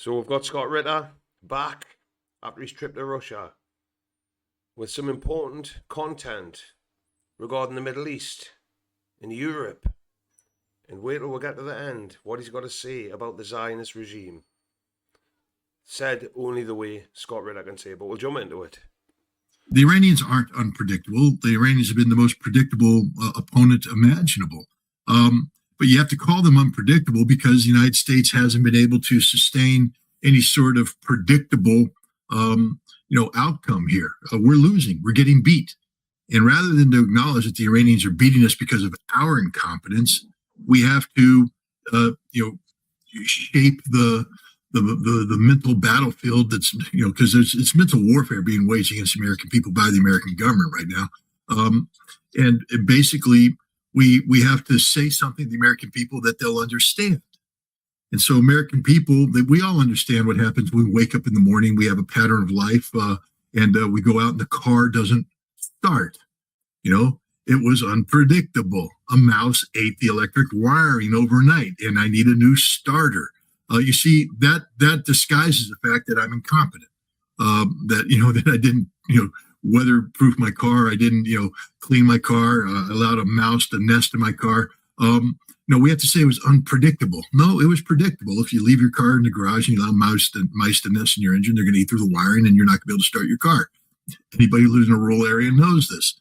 So we've got Scott Ritter back after his trip to Russia with some important content regarding the Middle East and Europe. And wait till we get to the end, what he's got to say about the Zionist regime. Said only the way Scott Ritter can say, but we'll jump into it. The Iranians aren't unpredictable. The Iranians have been the most predictable opponent imaginable. But you have to call them unpredictable because the United States hasn't been able to sustain any sort of predictable, outcome here. We're losing. We're getting beat. And rather than to acknowledge that the Iranians are beating us because of our incompetence, we have to, shape the mental battlefield that's, because it's mental warfare being waged against the American people by the American government right now. And basically, we have to say something to the American people that they'll understand. And so American people, we all understand what happens when we wake up in the morning. We have a pattern of life, and we go out and the car doesn't start. It was unpredictable. A mouse ate the electric wiring overnight, and I need a new starter. You see, that disguises the fact that I'm incompetent. That I didn't, weatherproof my car. I didn't, clean my car. Allowed a mouse to nest in my car. No, we have to say it was unpredictable. No, it was predictable. If you leave your car in the garage and you allow mice to nest in your engine, they're going to eat through the wiring, and you're not going to be able to start your car. Anybody who lives in a rural area knows this.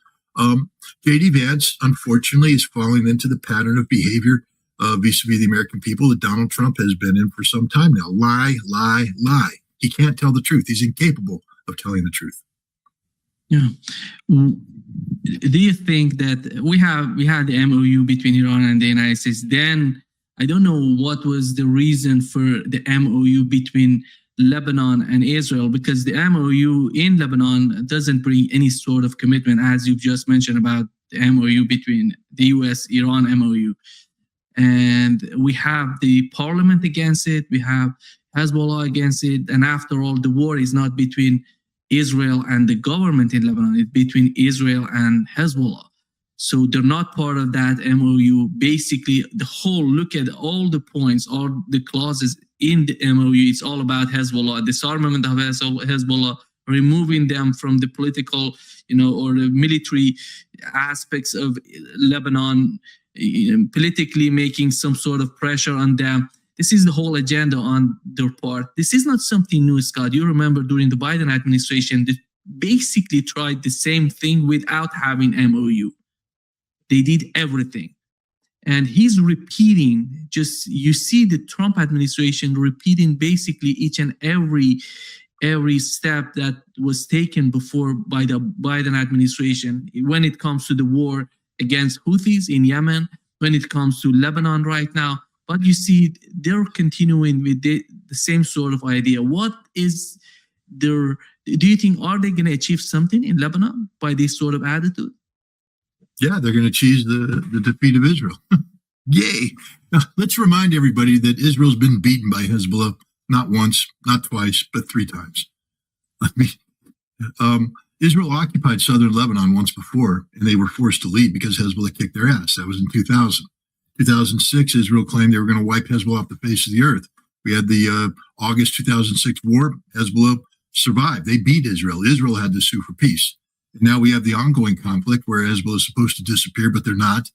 J.D. Vance, unfortunately, is falling into the pattern of behavior vis-a-vis the American people that Donald Trump has been in for some time now. Lie, lie, lie. He can't tell the truth. He's incapable of telling the truth. Yeah. Do you think that we had the MOU between Iran and the United States? Then I don't know what was the reason for the MOU between Lebanon and Israel, because the MOU in Lebanon doesn't bring any sort of commitment, as you've just mentioned about the MOU between the US-Iran MOU. And we have the parliament against it, we have Hezbollah against it, and after all, the war is not between Israel and the government in Lebanon, it's between Israel and Hezbollah. So they're not part of that MOU. Basically, look at all the points, all the clauses in the MOU, it's all about Hezbollah, disarmament of Hezbollah, removing them from the political, or the military aspects of Lebanon, politically making some sort of pressure on them. This is the whole agenda on their part. This is not something new, Scott. You remember during the Biden administration, they basically tried the same thing without having MOU. They did everything. And he's repeating, you see the Trump administration repeating basically each and every step that was taken before by the Biden administration when it comes to the war against Houthis in Yemen, when it comes to Lebanon right now. But you see, they're continuing with the same sort of idea. What is do you think, are they going to achieve something in Lebanon by this sort of attitude? Yeah, they're going to achieve the defeat of Israel. Yay! Now, let's remind everybody that Israel's been beaten by Hezbollah not once, not twice, but 3 times. Israel occupied southern Lebanon once before, and they were forced to leave because Hezbollah kicked their ass. That was in 2000. 2006, Israel claimed they were going to wipe Hezbollah off the face of the earth. We had the August 2006 war. Hezbollah survived. They beat Israel. Israel had to sue for peace. And now we have the ongoing conflict where Hezbollah is supposed to disappear, but they're not.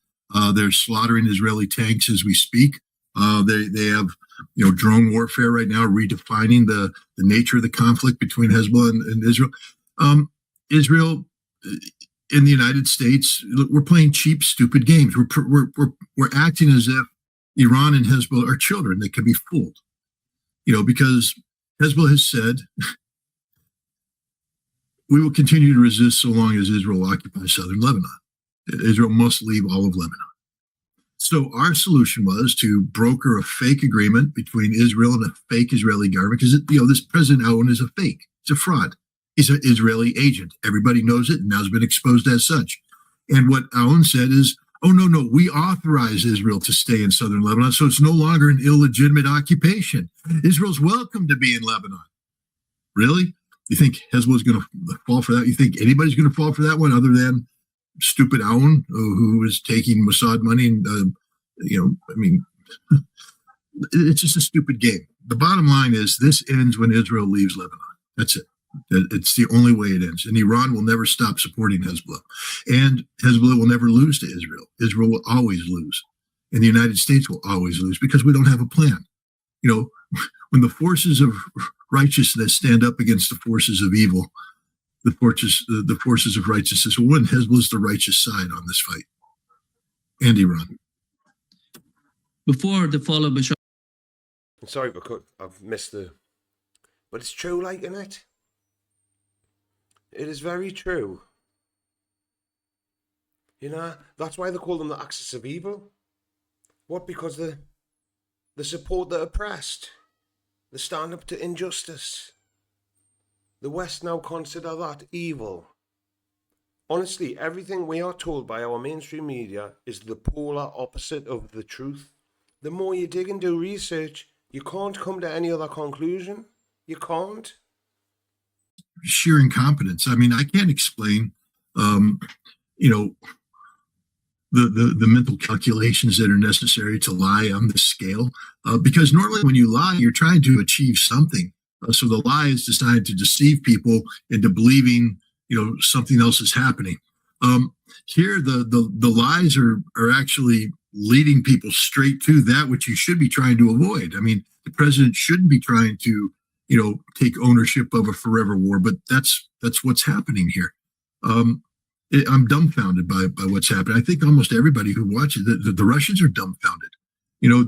They're slaughtering Israeli tanks as we speak. They have, drone warfare right now, redefining the nature of the conflict between Hezbollah and Israel. Israel in the United States, we're playing cheap, stupid games. We're acting as if Iran and Hezbollah are children that can be fooled. Because Hezbollah has said, we will continue to resist so long as Israel occupies southern Lebanon. Israel must leave all of Lebanon. So our solution was to broker a fake agreement between Israel and a fake Israeli government, because this President Aoun is a fake. It's a fraud. He's an Israeli agent. Everybody knows it, and now has been exposed as such. And what Aoun said is, oh, no, we authorize Israel to stay in southern Lebanon, so it's no longer an illegitimate occupation. Israel's welcome to be in Lebanon. Really? You think Hezbollah's going to fall for that? You think anybody's going to fall for that one other than stupid Aoun, who is taking Mossad money? And, it's just a stupid game. the bottom line is this ends when Israel leaves Lebanon. That's it. It's the only way it ends. And Iran will never stop supporting Hezbollah. And Hezbollah will never lose to Israel. Israel will always lose. And the United States will always lose because we don't have a plan. You know, when the forces of righteousness stand up against the forces of evil, the forces of righteousness will win. Hezbollah is the righteous side on this fight. And Iran. Before the fall of Bashar. I'm sorry, I've missed but it's true, like, isn't it? It is very true. You know, that's why they call them the axis of evil. What? Because they support the oppressed. They stand up to injustice. The West now consider that evil. Honestly, everything we are told by our mainstream media is the polar opposite of the truth. The more you dig and do research, you can't come to any other conclusion. You can't. Sheer incompetence. I mean, I can't explain, you know, the mental calculations that are necessary to lie on this scale. Because normally when you lie, you're trying to achieve something. So the lie is designed to deceive people into believing, you know, something else is happening. Here, the lies are actually leading people straight to that which you should be trying to avoid. I mean, the president shouldn't be trying to, you know, take ownership of a forever war, but that's what's happening here. I'm dumbfounded by what's happening. I think almost everybody who watches the Russians are dumbfounded. You know,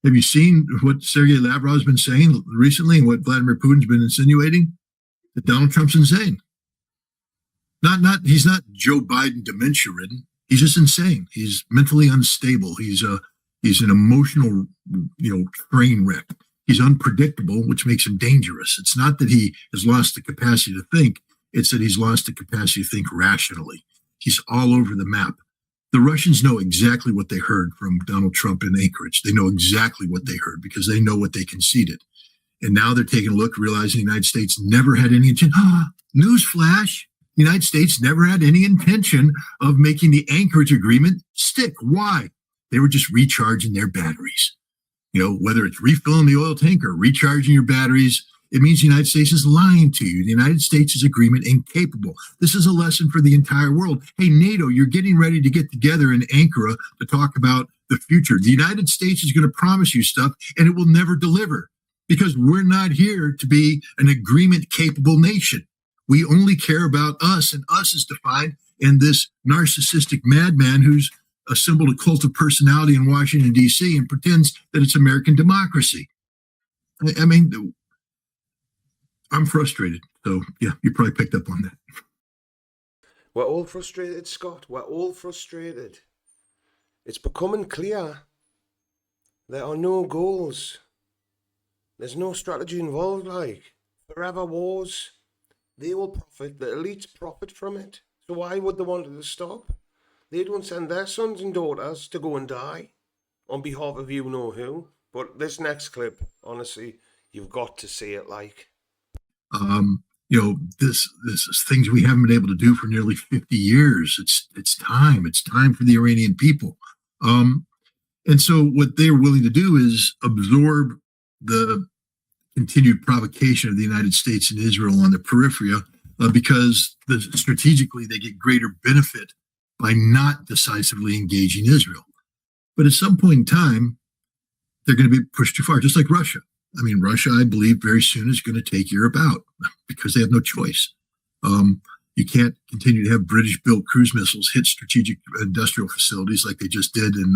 have you seen what Sergei Lavrov has been saying recently and what Vladimir Putin's been insinuating? That Donald Trump's insane. He's not Joe Biden dementia ridden. He's just insane. He's mentally unstable. He's an emotional, you know, train wreck. He's unpredictable, which makes him dangerous. It's not that he has lost the capacity to think. It's that he's lost the capacity to think rationally. He's all over the map. The Russians know exactly what they heard from Donald Trump in Anchorage. They know exactly what they heard because they know what they conceded. And now they're taking a look, realizing the United States never had any intention. Newsflash. The United States never had any intention of making the Anchorage agreement stick. Why? They were just recharging their batteries. You know, whether it's refilling the oil tank or recharging your batteries, it means the United States is lying to you. The United States is agreement incapable. This is a lesson for the entire world. Hey, NATO, you're getting ready to get together in Ankara to talk about the future. The United States is going to promise you stuff, and it will never deliver because we're not here to be an agreement-capable nation. We only care about us, and us is defined in this narcissistic madman who's assembled a cult of personality in Washington, D.C. and pretends that it's American democracy. I mean, I'm frustrated. So, yeah, you probably picked up on that. We're all frustrated, Scott. We're all frustrated. It's becoming clear there are no goals. There's no strategy involved, like forever wars. They will profit. The elites profit from it. So why would they want it to stop? They don't send their sons and daughters to go and die on behalf of you know who. But this next clip, honestly, you've got to see it like. You know, this is things we haven't been able to do for nearly 50 years. It's time. It's time for the Iranian people. And so what they're willing to do is absorb the continued provocation of the United States and Israel on the periphery because strategically they get greater benefit by not decisively engaging Israel. But at some point in time, they're going to be pushed too far, just like Russia. I mean, Russia, I believe, very soon is going to take Europe out because they have no choice. You can't continue to have British-built cruise missiles hit strategic industrial facilities like they just did in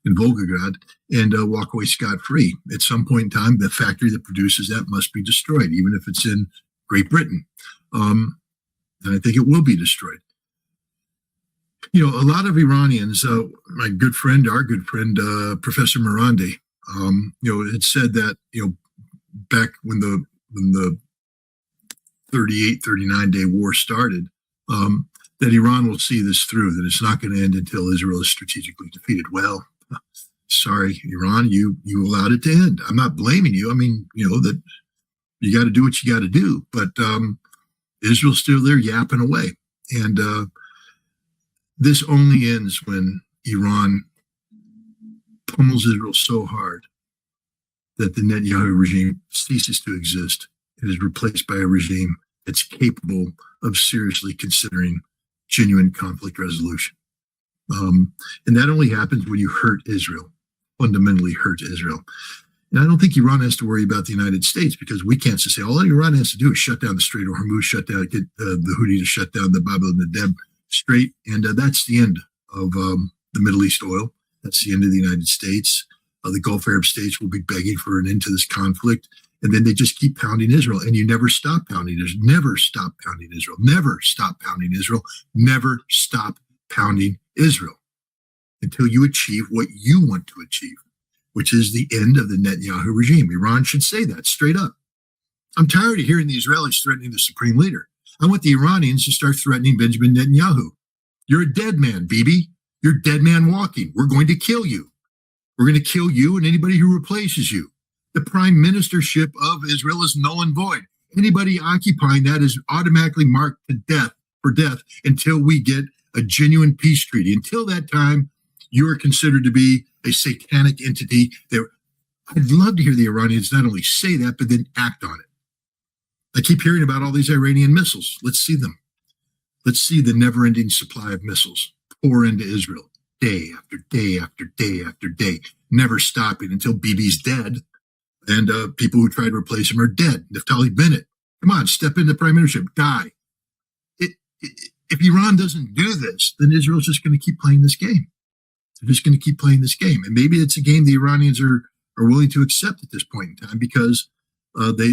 Volgograd and walk away scot-free. At some point in time, the factory that produces that must be destroyed, even if it's in Great Britain. And I think it will be destroyed. You know, a lot of Iranians, our good friend, Professor Marandi, you know, had said that, you know, back when the 38, 39-day war started, that Iran will see this through, that it's not going to end until Israel is strategically defeated. Well, sorry, Iran, you allowed it to end. I'm not blaming you. I mean, you know, that you got to do what you got to do. But Israel's still there yapping away. And this only ends when Iran pummels Israel so hard that the Netanyahu regime ceases to exist and is replaced by a regime that's capable of seriously considering genuine conflict resolution. And that only happens when you hurt Israel, fundamentally hurt Israel. And I don't think Iran has to worry about the United States, because we can't just say all Iran has to do is shut down the Strait of Hormuz, get the Houthi to shut down the Bab el-Mandeb Strait, and that's the end of the Middle East oil. That's the end of the United States. The Gulf Arab states will be begging for an end to this conflict, and then they just keep pounding Israel, and you never stop pounding Israel. Never stop pounding Israel. Never stop pounding Israel. Never stop pounding Israel until you achieve what you want to achieve, which is the end of the Netanyahu regime. Iran should say that straight up. I'm tired of hearing the Israelis threatening the supreme leader. I want the Iranians to start threatening Benjamin Netanyahu. You're a dead man, Bibi. You're a dead man walking. We're going to kill you. We're going to kill you and anybody who replaces you. The prime ministership of Israel is null and void. Anybody occupying that is automatically marked to death for death until we get a genuine peace treaty. Until that time, you are considered to be a satanic entity. I'd love to hear the Iranians not only say that, but then act on it. I keep hearing about all these Iranian missiles. Let's see them. Let's see the never-ending supply of missiles pour into Israel day after day after day after day, never stopping until Bibi's dead and people who tried to replace him are dead. Naftali Bennett, come on, step into prime ministership, die. If Iran doesn't do this, then Israel's just going to keep playing this game. They're just going to keep playing this game. And maybe it's a game the Iranians are willing to accept at this point in time, because they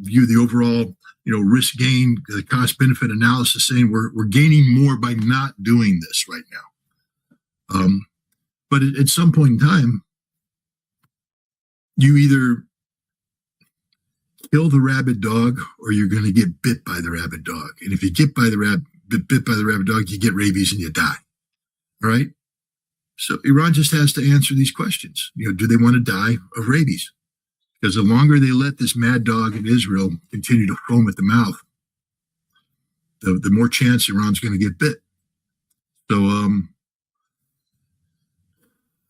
view the overall risk gain, the cost benefit analysis, saying we're gaining more by not doing this right now. But at some point in time, you either kill the rabid dog or you're going to get bit by the rabid dog. And if you get bit by the rabid dog, you get rabies and you die. All right. So Iran just has to answer these questions. Do they want to die of rabies? Because the longer they let this mad dog in Israel continue to foam at the mouth, the more chance Iran's going to get bit. So,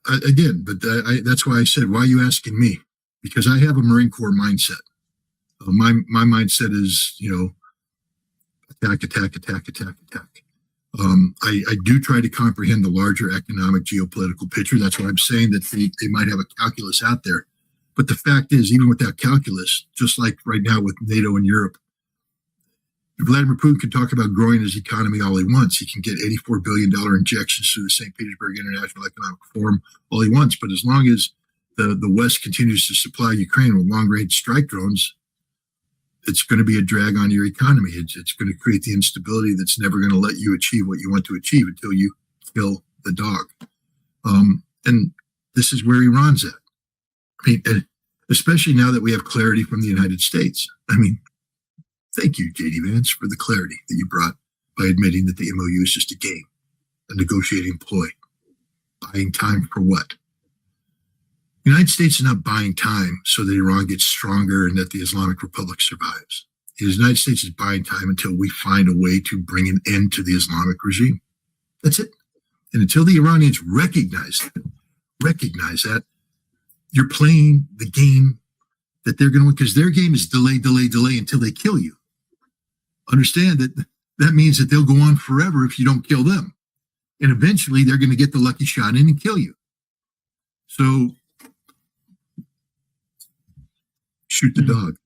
that's why I said, why are you asking me? Because I have a Marine Corps mindset. My mindset is, attack. I do try to comprehend the larger economic geopolitical picture. That's why I'm saying that they might have a calculus out there. But the fact is, even with that calculus, just like right now with NATO and Europe, Vladimir Putin can talk about growing his economy all he wants. He can get $84 billion injections through the St. Petersburg International Economic Forum all he wants. But as long as the West continues to supply Ukraine with long-range strike drones, it's going to be a drag on your economy. It's going to create the instability that's never going to let you achieve what you want to achieve until you kill the dog. And this is where Iran's at. I mean, especially now that we have clarity from the United States. I mean, thank you, J.D. Vance, for the clarity that you brought by admitting that the MOU is just a game, a negotiating ploy. Buying time for what? The United States is not buying time so that Iran gets stronger and that the Islamic Republic survives. The United States is buying time until we find a way to bring an end to the Islamic regime. That's it. And until the Iranians recognize that, you're playing the game that they're going to win, because their game is delay until they kill you. Understand that means that they'll go on forever if you don't kill them. And eventually they're going to get the lucky shot in and kill you. So shoot the dog.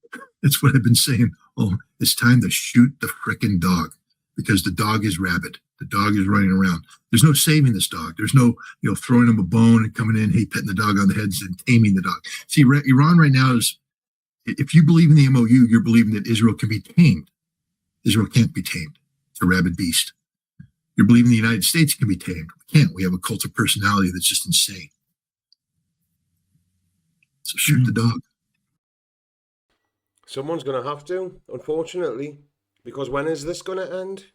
That's what I've been saying. Oh, it's time to shoot the frickin' dog, because the dog is rabid. The dog is running around. There's no saving this dog. There's no, throwing him a bone and coming in, hey, petting the dog on the head and taming the dog. See, Iran right now is, if you believe in the MOU, you're believing that Israel can be tamed. Israel can't be tamed. It's a rabid beast. You're believing the United States can be tamed. We can't. We have a cult of personality that's just insane. So shoot the dog. Someone's going to have to, unfortunately, because when is this going to end?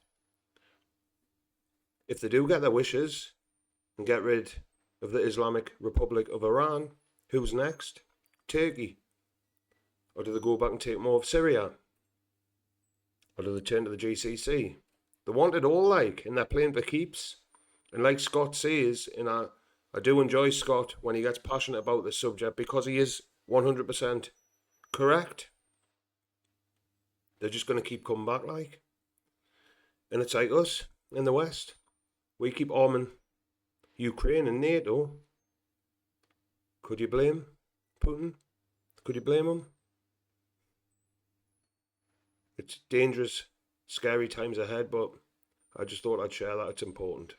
If they do get their wishes and get rid of the Islamic Republic of Iran, who's next? Turkey? Or do they go back and take more of Syria? Or do they turn to the GCC? They want it all, and they're playing for keeps. And like Scott says, and I do enjoy Scott when he gets passionate about this subject, because he is 100% correct. They're just going to keep coming back, like. And it's like us in the West. We keep arming Ukraine and NATO. Could you blame Putin? Could you blame him? It's dangerous, scary times ahead, but I just thought I'd share that. It's important.